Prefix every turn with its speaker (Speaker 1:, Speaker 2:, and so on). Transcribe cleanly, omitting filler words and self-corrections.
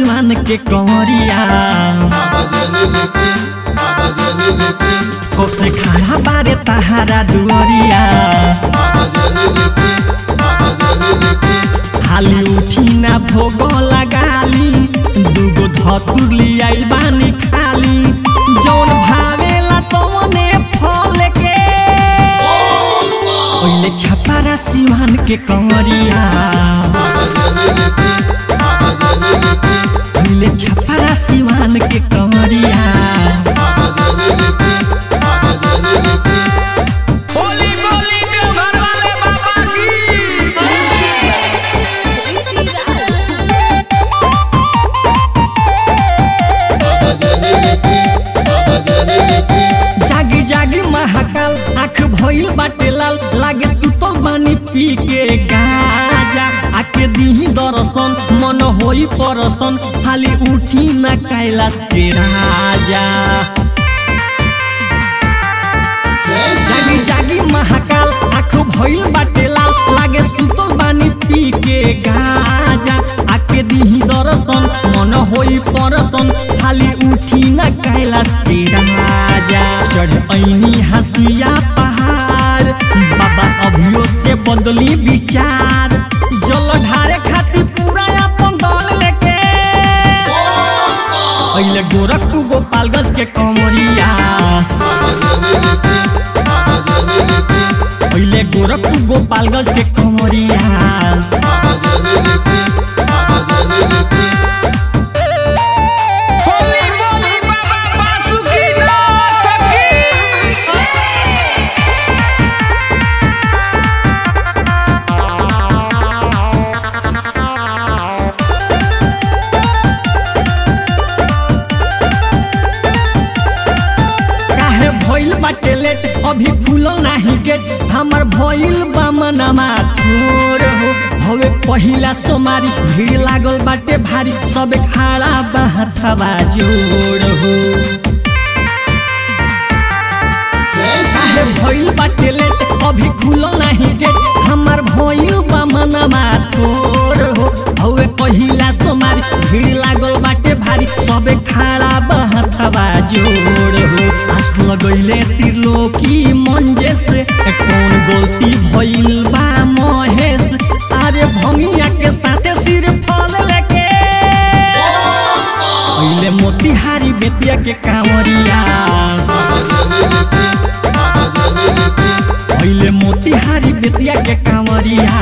Speaker 1: सिवान के कंवरिया कब से खड़ा बारे तहारा दुआरिया हाली उठी ना भोग लगाली दूगो धतुर लियाइल बानी खाली जौन भावेला तोने फल के ओइले छपारा सिवान के कंवरिया ओइले छपारा सिवान के कंवरिया जागी जागी महाकाल आँख भइल बाटे लाल लागे सुतल बानी पी के गाजा आके दीही दर्शन मन होई परसन हाली उठी ना कैलाश के राजा जागी जागी महाकाल आँख भइल बाटे लाल लागे सुतल बानी पी के गाजा आके दीही दर्शन मन होई परसन हाली उठी ना कैलाश के राजा चढ़ ऐनी हाथिया पहाड़ बाबा अभियो से बदली विचार जल ढारे खातिर पूरा अपन दल लेके अइले गोरखपुर गोपालगंज के कंवरिया अइले गोरखपुर गोपालगंज के कंवरिया भइल बाटे लेट अभी खुलल नाही गेट हमर भइल बा मनमा थोर हो हवे पहिला सोमारी भीड़ लागल बाटे भारी सब खाड़ा बा हथवा जोड़ हो काहे भइल बाटे लेट अभी खुलल नाही गेट हमर भइल बा मनमा थोर हो हवे पहिला सोमारी भीड़ लागल बाटे भारी सब खाड़ा बा हथवा जोड़ हो आस लगैले त्रिलोकी मंजेश कौन गलती भइल बा महेश अरे भंगिया के साथे सिर फल लेके अइले मोतिहारी बेतिया के कांवरिया अइले मोतिहारी बेतिया के कांवरिया